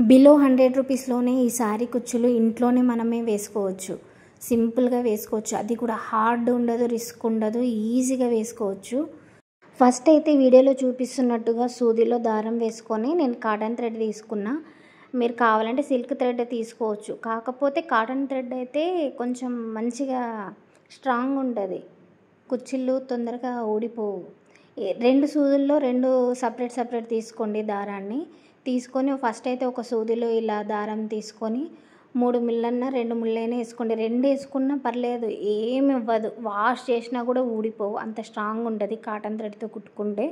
Below 100 రూపీస్లోనే ఈ sorry కుచ్చులు ఇంట్లోనే మనమే వేసుకోవచ్చు. సింపుల్గా వేసుకోవచ్చు. అది కూడా హార్డ్ ఉండదు, రిస్క్ ఉండదు, ఈజీగా వేసుకోవచ్చు. ఫస్ట్ అయితే వీడియోలో చూపిస్తున్నట్టుగా సూదిలో దారం వేసుకొని నేను కాటన్ థ్రెడ్ తీసుకున్నా. మీరు కావాలంటే సిల్క్ థ్రెడ్ తీసుకోవచ్చు. కాకపోతే కాటన్ థ్రెడ్ అయితే కొంచెం మంచిగా స్ట్రాంగ్ ఉంటుంది, కుచ్చిళ్ళు తొందరగా ఊడిపోవు. 2 సూదుల్లో 2 సపరేట్ తీసుకోండి. దారాన్ని తీసుకొని ఫస్ట్ అయితే ఒక సూదిలో ఇలా దారం తీసుకొని 3 ముళ్ళన్నా 2 ముళ్ళైనా వేసుకోండి. 2 వేసుకున్నా పర్లేదు, ఏమి ఇవ్వదు. వాష్ చేసినా కూడా ఊడిపోవు, అంత స్ట్రాంగ్ ఉంటుంది కాటన్ థ్రెడ్తో కుట్టుకుంటే.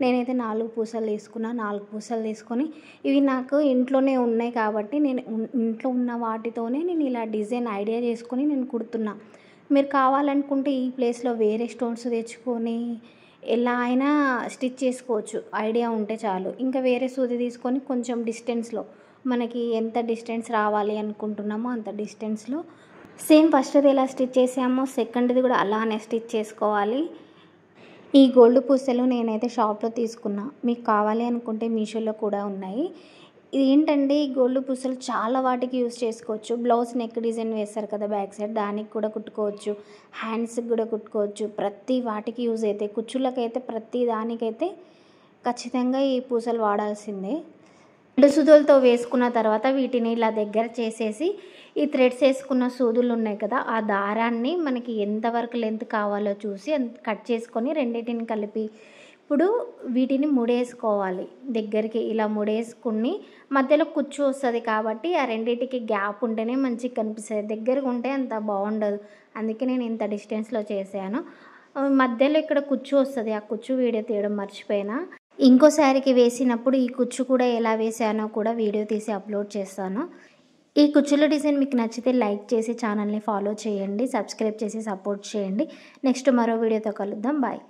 నేనైతే 4 పూసలు తీసుకున్నా. 4 పూసలు తీసుకొని ఇవి నాకు ఇంట్లోనే ఉన్నాయి కాబట్టి నేను ఇంట్లో ఉన్న వాటితోనే నేను ఇలా డిజైన్ ఐడియా చేసుకొని నేను కుడుతున్నా. మీరు కావాలనుకుంటే ఈ ప్లేస్లో వేరే స్టోన్స్ తెచ్చుకొని ఎలా అయినా స్టిచ్ చేసుకోవచ్చు, ఐడియా ఉంటే చాలు. ఇంకా వేరే సూది తీసుకొని కొంచెం డిస్టెన్స్లో మనకి ఎంత డిస్టెన్స్ రావాలి అనుకుంటున్నామో అంత డిస్టెన్స్లో సేమ్ ఫస్ట్ది ఎలా స్టిచ్ చేసామో సెకండ్ది కూడా అలానే స్టిచ్ చేసుకోవాలి. ఈ గోల్డ్ పూసలు నేనైతే షాప్లో తీసుకున్నా. మీకు కావాలి అనుకుంటే మీషోలో కూడా ఉన్నాయి. ఇది ఏంటంటే ఈ గోల్డ్ పూసలు చాలా వాటికి యూస్ చేసుకోవచ్చు. బ్లౌజ్ నెక్ డిజైన్ వేస్తారు కదా బ్యాక్ సైడ్, దానికి కూడా కుట్టుకోవచ్చు. హ్యాండ్స్కి కూడా కుట్టుకోవచ్చు. ప్రతి వాటికి యూజ్ అవుతాయి. కుచ్చులకైతే ప్రతి దానికైతే ఖచ్చితంగా ఈ పూసలు వాడాల్సిందే. 2 సూదులతో వేసుకున్న తర్వాత వీటిని ఇలా దగ్గర చేసేసి ఈ థ్రెడ్స్ వేసుకున్న సూదులు ఉన్నాయి కదా, ఆ దారాన్ని మనకి ఎంతవరకు లెంత్ కావాలో చూసి కట్ చేసుకొని రెండింటిని కలిపి ఇప్పుడు వీటిని ముడేసుకోవాలి. దగ్గరికి ఇలా ముడేసుకుని మధ్యలో కుచ్చు వస్తుంది కాబట్టి ఆ రెండింటికి గ్యాప్ ఉంటేనే మంచిగా కనిపిస్తుంది. దగ్గరకు ఉంటే అంత బాగుండదు. అందుకే నేను ఇంత డిస్టెన్స్లో చేశాను. మధ్యలో ఇక్కడ కుచ్చు వస్తుంది, ఆ కుచ్చు వీడియో తీయడం మర్చిపోయినా. ఇంకో శారీకి వేసినప్పుడు ఈ కుచ్చు కూడా ఎలా వేసానో కూడా వీడియో తీసి అప్లోడ్ చేస్తాను. ఈ కుచ్చుల డిజైన్ మీకు నచ్చితే లైక్ చేసి ఛానల్ని ఫాలో చేయండి, సబ్స్క్రైబ్ చేసి సపోర్ట్ చేయండి. నెక్స్ట్ మరో వీడియోతో కలుద్దాం. బాయ్.